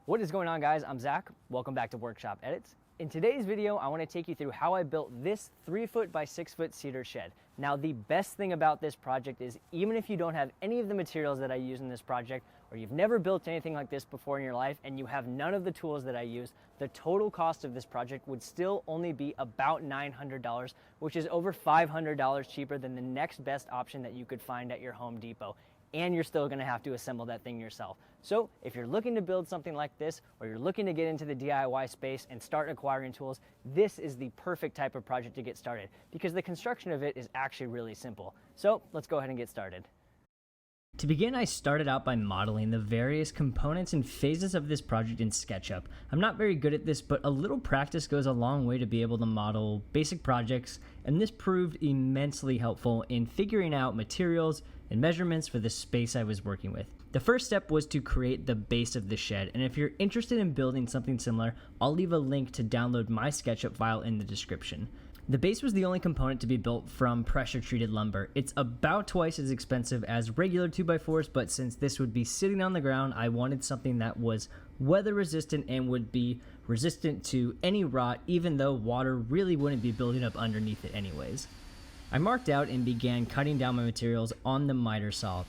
What is going on, guys? I'm Zach. Welcome back to Workshop Edits. In today's video, I want to take you through how I built this 3-foot by 6-foot cedar shed. Now, the best thing about this project is even if you don't have any of the materials that I use in this project, or you've never built anything like this before in your life and you have none of the tools that I use, the total cost of this project would still only be about $900, which is over $500 cheaper than the next best option that you could find at your Home Depot. And you're still gonna have to assemble that thing yourself. So if you're looking to build something like this, or you're looking to get into the DIY space and start acquiring tools, this is the perfect type of project to get started because the construction of it is actually really simple. So let's go ahead and get started. To begin, I started out by modeling the various components and phases of this project in SketchUp. I'm not very good at this, but a little practice goes a long way to be able to model basic projects, and this proved immensely helpful in figuring out materials and measurements for the space I was working with. The first step was to create the base of the shed, and if you're interested in building something similar, I'll leave a link to download my SketchUp file in the description. The base was the only component to be built from pressure-treated lumber. It's about twice as expensive as regular 2x4s, but since this would be sitting on the ground, I wanted something that was weather-resistant and would be resistant to any rot, even though water really wouldn't be building up underneath it anyways. I marked out and began cutting down my materials on the miter saw.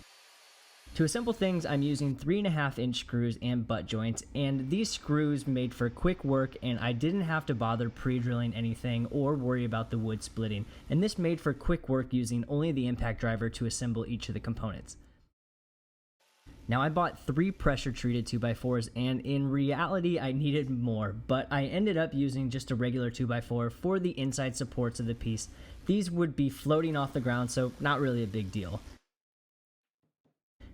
To assemble things, I'm using 3.5-inch screws and butt joints, and these screws made for quick work, and I didn't have to bother pre-drilling anything or worry about the wood splitting, and this made for quick work using only the impact driver to assemble each of the components. Now, I bought 3 pressure-treated 2x4s, and in reality I needed more, but I ended up using just a regular 2x4 for the inside supports of the piece. These would be floating off the ground, so not really a big deal.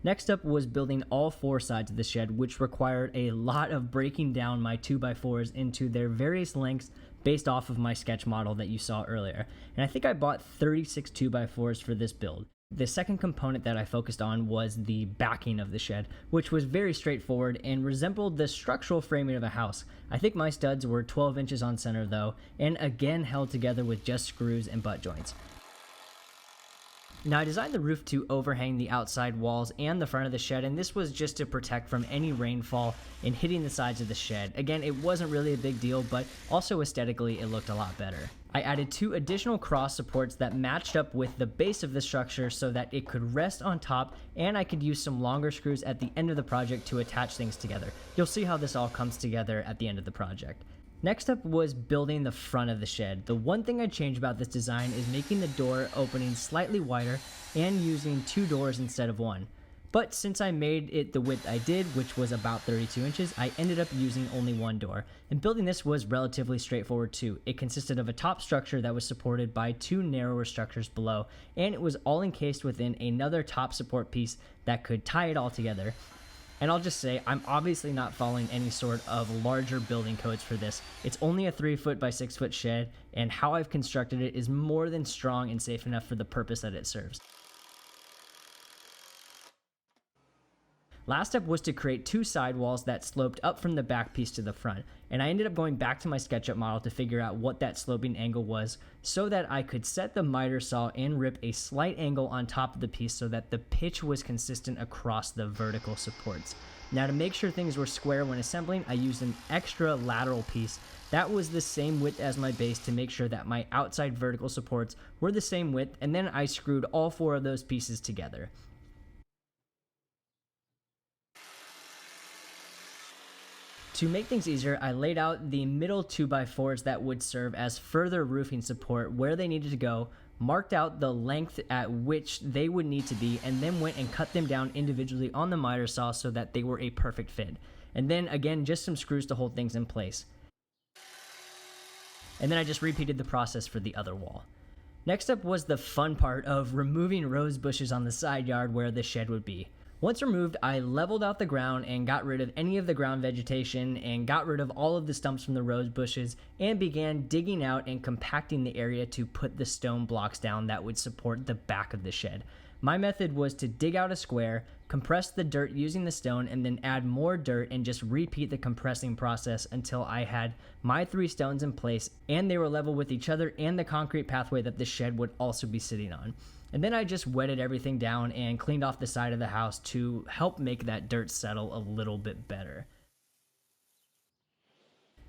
Next up was building all 4 sides of the shed, which required a lot of breaking down my 2x4s into their various lengths based off of my sketch model that you saw earlier. And I think I bought 36 2x4s for this build. The second component that I focused on was the backing of the shed, which was very straightforward and resembled the structural framing of a house. I think my studs were 12 inches on center though, and again held together with just screws and butt joints. Now, I designed the roof to overhang the outside walls and the front of the shed, and this was just to protect from any rainfall and hitting the sides of the shed. Again, it wasn't really a big deal, but also aesthetically it looked a lot better. I added 2 additional cross supports that matched up with the base of the structure so that it could rest on top, and I could use some longer screws at the end of the project to attach things together. You'll see how this all comes together at the end of the project. Next up was building the front of the shed. The one thing I changed about this design is making the door opening slightly wider and using 2 doors instead of 1. But since I made it the width I did, which was about 32 inches, I ended up using only 1 door. And building this was relatively straightforward too. It consisted of a top structure that was supported by 2 narrower structures below, and it was all encased within another top support piece that could tie it all together. And I'll just say, I'm obviously not following any sort of larger building codes for this. It's only a 3-foot by 6-foot shed, and how I've constructed it is more than strong and safe enough for the purpose that it serves. Last step was to create 2 sidewalls that sloped up from the back piece to the front, and I ended up going back to my SketchUp model to figure out what that sloping angle was so that I could set the miter saw and rip a slight angle on top of the piece so that the pitch was consistent across the vertical supports. Now, to make sure things were square when assembling, I used an extra lateral piece that was the same width as my base to make sure that my outside vertical supports were the same width, and then I screwed all 4 of those pieces together. To make things easier, I laid out the middle 2x4s that would serve as further roofing support where they needed to go, marked out the length at which they would need to be, and then went and cut them down individually on the miter saw so that they were a perfect fit. And then again, just some screws to hold things in place. And then I just repeated the process for the other wall. Next up was the fun part of removing rose bushes on the side yard where the shed would be. Once removed, I leveled out the ground and got rid of any of the ground vegetation and got rid of all of the stumps from the rose bushes and began digging out and compacting the area to put the stone blocks down that would support the back of the shed. My method was to dig out a square, compress the dirt using the stone, and then add more dirt and just repeat the compressing process until I had my 3 stones in place and they were level with each other and the concrete pathway that the shed would also be sitting on. And then I just wetted everything down and cleaned off the side of the house to help make that dirt settle a little bit better.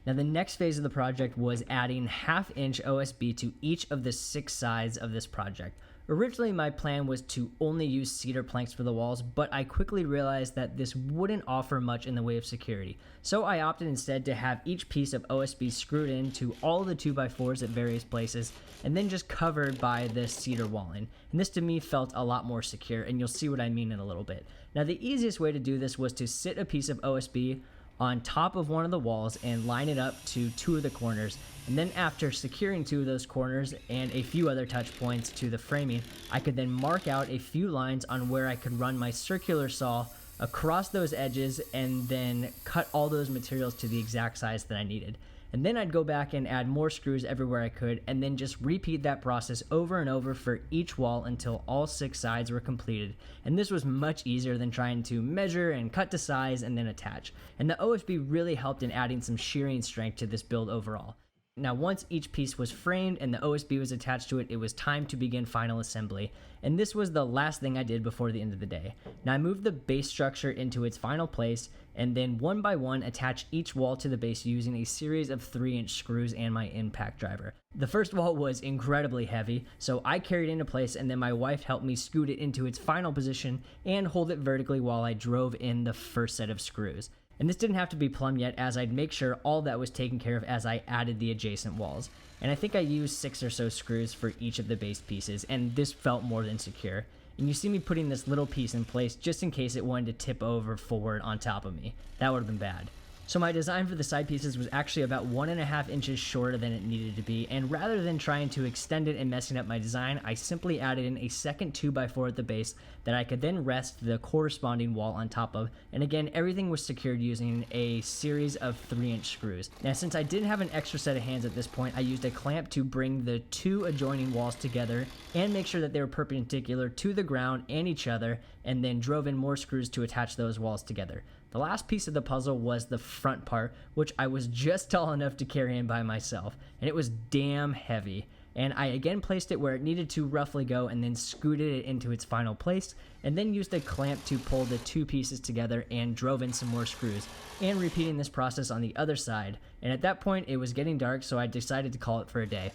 Now the next phase of the project was adding 1/2 inch OSB to each of the 6 sides of this project. Originally my plan was to only use cedar planks for the walls, but I quickly realized that this wouldn't offer much in the way of security. So I opted instead to have each piece of OSB screwed into all the 2x4s at various places and then just covered by the cedar walling. And this to me felt a lot more secure, and you'll see what I mean in a little bit. Now the easiest way to do this was to sit a piece of OSB on top of one of the walls and line it up to 2 of the corners, and then after securing 2 of those corners and a few other touch points to the framing, I could then mark out a few lines on where I could run my circular saw across those edges and then cut all those materials to the exact size that I needed. And then I'd go back and add more screws everywhere I could, and then just repeat that process over and over for each wall until all 6 sides were completed. And this was much easier than trying to measure and cut to size and then attach. And the OSB really helped in adding some shearing strength to this build overall. Now once each piece was framed and the OSB was attached to it, it was time to begin final assembly. And this was the last thing I did before the end of the day. Now I moved the base structure into its final place and then one by one attach each wall to the base using a series of 3-inch screws and my impact driver. The first wall was incredibly heavy, so I carried it into place and then my wife helped me scoot it into its final position and hold it vertically while I drove in the first set of screws. And this didn't have to be plumbed yet, as I'd make sure all that was taken care of as I added the adjacent walls. And I think I used 6 or so screws for each of the base pieces, and this felt more than secure. And you see me putting this little piece in place just in case it wanted to tip over forward on top of me. That would have been bad. So my design for the side pieces was actually about 1.5 inches shorter than it needed to be, and rather than trying to extend it and messing up my design, I simply added in a second 2x4 at the base that I could then rest the corresponding wall on top of, and again everything was secured using a series of 3-inch screws. Now since I didn't have an extra set of hands at this point, I used a clamp to bring the 2 adjoining walls together and make sure that they were perpendicular to the ground and each other, and then drove in more screws to attach those walls together. The last piece of the puzzle was the front part, which I was just tall enough to carry in by myself, and it was damn heavy. And I again placed it where it needed to roughly go and then scooted it into its final place, and then used a clamp to pull the 2 pieces together and drove in some more screws, and repeating this process on the other side. And at that point it was getting dark, so I decided to call it for a day,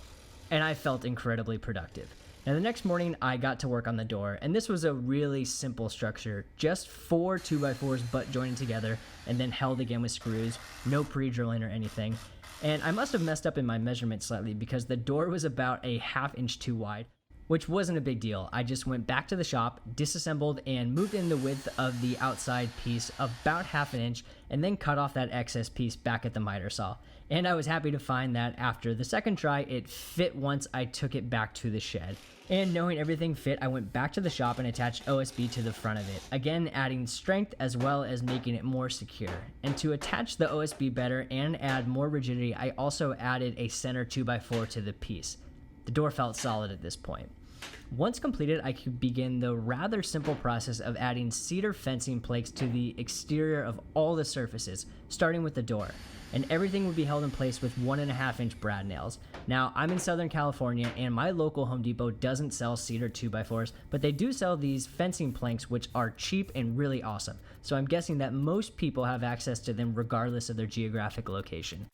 and I felt incredibly productive. Now the next morning I got to work on the door, and this was a really simple structure, just 4 2x4s butt jointed together and then held again with screws, no pre-drilling or anything. And I must have messed up in my measurement slightly because the door was about a 1/2 inch too wide, which wasn't a big deal. I just went back to the shop, disassembled, and moved in the width of the outside piece about 1/2 inch, and then cut off that excess piece back at the miter saw. And I was happy to find that after the second try, it fit once I took it back to the shed. And knowing everything fit, I went back to the shop and attached OSB to the front of it, again adding strength as well as making it more secure. And to attach the OSB better and add more rigidity, I also added a center 2x4 to the piece. The door felt solid at this point. Once completed, I could begin the rather simple process of adding cedar fencing planks to the exterior of all the surfaces, starting with the door. And everything would be held in place with 1.5 inch brad nails. Now, I'm in Southern California, and my local Home Depot doesn't sell cedar 2x4s, but they do sell these fencing planks, which are cheap and really awesome. So I'm guessing that most people have access to them regardless of their geographic location.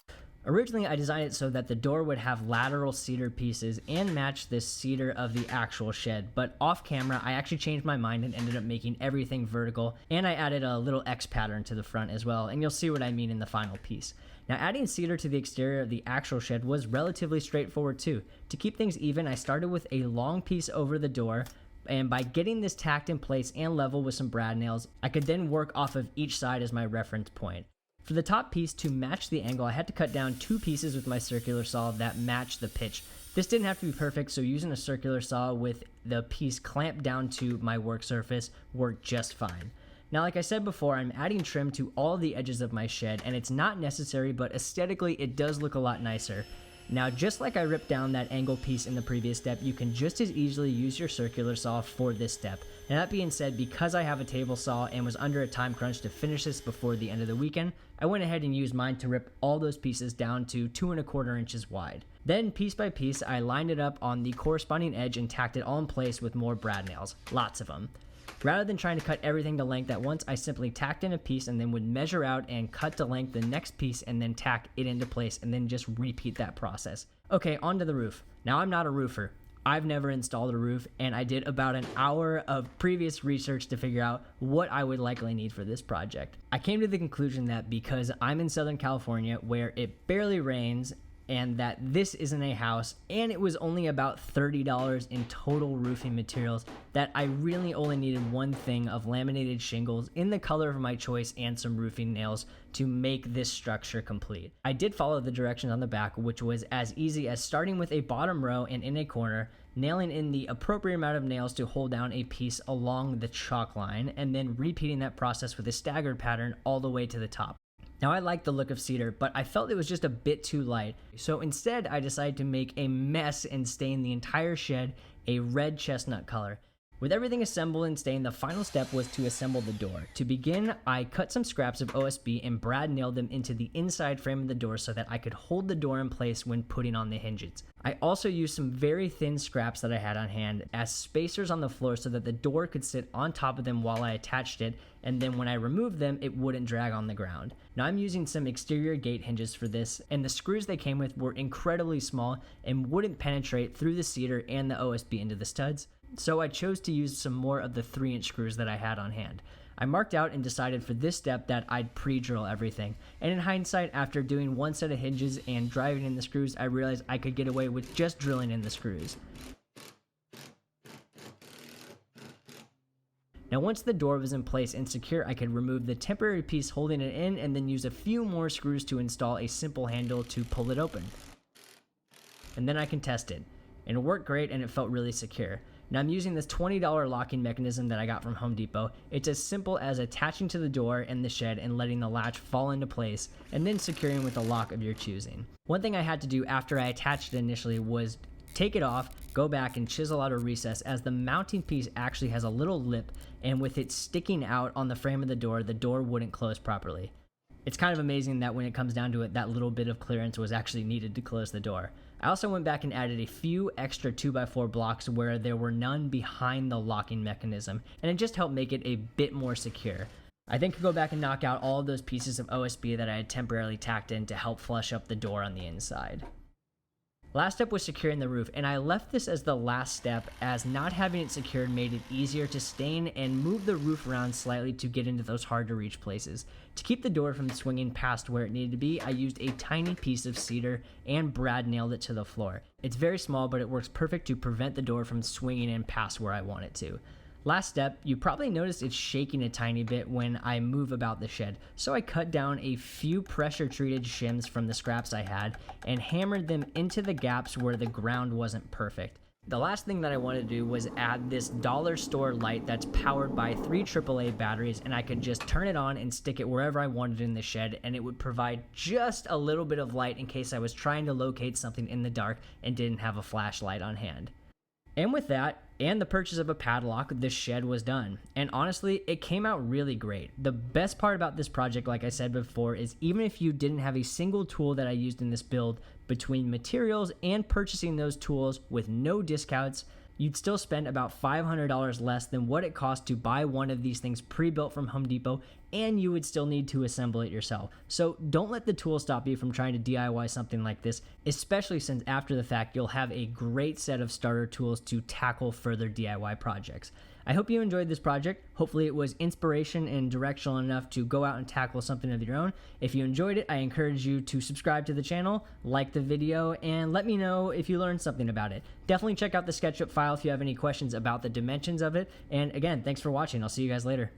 Originally, I designed it so that the door would have lateral cedar pieces and match the cedar of the actual shed, but off camera, I actually changed my mind and ended up making everything vertical, and I added a little X pattern to the front as well, and you'll see what I mean in the final piece. Now, adding cedar to the exterior of the actual shed was relatively straightforward too. To keep things even, I started with a long piece over the door, and by getting this tacked in place and level with some brad nails, I could then work off of each side as my reference point. For the top piece, to match the angle, I had to cut down 2 pieces with my circular saw that matched the pitch. This didn't have to be perfect, so using a circular saw with the piece clamped down to my work surface worked just fine. Now, like I said before, I'm adding trim to all the edges of my shed, and it's not necessary, but aesthetically it does look a lot nicer. Now, just like I ripped down that angle piece in the previous step, you can just as easily use your circular saw for this step. And that being said, because I have a table saw and was under a time crunch to finish this before the end of the weekend, I went ahead and used mine to rip all those pieces down to 2.25 inches wide. Then, piece by piece, I lined it up on the corresponding edge and tacked it all in place with more brad nails, lots of them. Rather than trying to cut everything to length at once, I simply tacked in a piece and then would measure out and cut to length the next piece and then tack it into place and then just repeat that process. Okay, onto the roof. Now, I'm not a roofer. I've never installed a roof, and I did about an hour of previous research to figure out what I would likely need for this project. I came to the conclusion that because I'm in Southern California where it barely rains, and that this isn't a house, and it was only about $30 in total roofing materials, that I really only needed one thing of laminated shingles in the color of my choice and some roofing nails to make this structure complete. I did follow the directions on the back, which was as easy as starting with a bottom row and in a corner, nailing in the appropriate amount of nails to hold down a piece along the chalk line, and then repeating that process with a staggered pattern all the way to the top. Now, I like the look of cedar, but I felt it was just a bit too light. So instead, I decided to make a mess and stain the entire shed a red chestnut color. With everything assembled and stained, the final step was to assemble the door. To begin, I cut some scraps of OSB and brad nailed them into the inside frame of the door so that I could hold the door in place when putting on the hinges. I also used some very thin scraps that I had on hand as spacers on the floor so that the door could sit on top of them while I attached it, and then when I removed them, it wouldn't drag on the ground. Now, I'm using some exterior gate hinges for this, and the screws they came with were incredibly small and wouldn't penetrate through the cedar and the OSB into the studs, so I chose to use some more of the 3-inch screws that I had on hand. I marked out and decided for this step that I'd pre-drill everything, and in hindsight, after doing one set of hinges and driving in the screws, I realized I could get away with just drilling in the screws. Now, once the door was in place and secure, I could remove the temporary piece holding it in and then use a few more screws to install a simple handle to pull it open. And then I can test it. And it worked great and it felt really secure. Now, I'm using this $20 locking mechanism that I got from Home Depot. It's as simple as attaching to the door in the shed and letting the latch fall into place, and then securing with a lock of your choosing. One thing I had to do after I attached it initially was take it off, go back and chisel out a recess, as the mounting piece actually has a little lip, and with it sticking out on the frame of the door wouldn't close properly. It's kind of amazing that when it comes down to it, that little bit of clearance was actually needed to close the door. I also went back and added a few extra 2x4 blocks where there were none behind the locking mechanism, and it just helped make it a bit more secure. I then could go back and knock out all of those pieces of OSB that I had temporarily tacked in to help flush up the door on the inside. Last step was securing the roof, and I left this as the last step as not having it secured made it easier to stain and move the roof around slightly to get into those hard to reach places. To keep the door from swinging past where it needed to be, I used a tiny piece of cedar and brad nailed it to the floor. It's very small, but it works perfect to prevent the door from swinging in past where I want it to. Last step, you probably noticed it's shaking a tiny bit when I move about the shed, so I cut down a few pressure treated shims from the scraps I had and hammered them into the gaps where the ground wasn't perfect. The last thing that I wanted to do was add this dollar store light that's powered by 3 AAA batteries, and I could just turn it on and stick it wherever I wanted in the shed, and it would provide just a little bit of light in case I was trying to locate something in the dark and didn't have a flashlight on hand. And with that, and the purchase of a padlock, the shed was done. And honestly, it came out really great. The best part about this project, like I said before, is even if you didn't have a single tool that I used in this build, between materials and purchasing those tools with no discounts, you'd still spend about $500 less than what it cost to buy one of these things pre-built from Home Depot, and you would still need to assemble it yourself. So don't let the tool stop you from trying to DIY something like this, especially since after the fact you'll have a great set of starter tools to tackle further DIY projects. I hope you enjoyed this project. Hopefully it was inspiration and directional enough to go out and tackle something of your own. If you enjoyed it, I encourage you to subscribe to the channel, like the video, and let me know if you learned something about it. Definitely check out the SketchUp file if you have any questions about the dimensions of it. And again, thanks for watching. I'll see you guys later.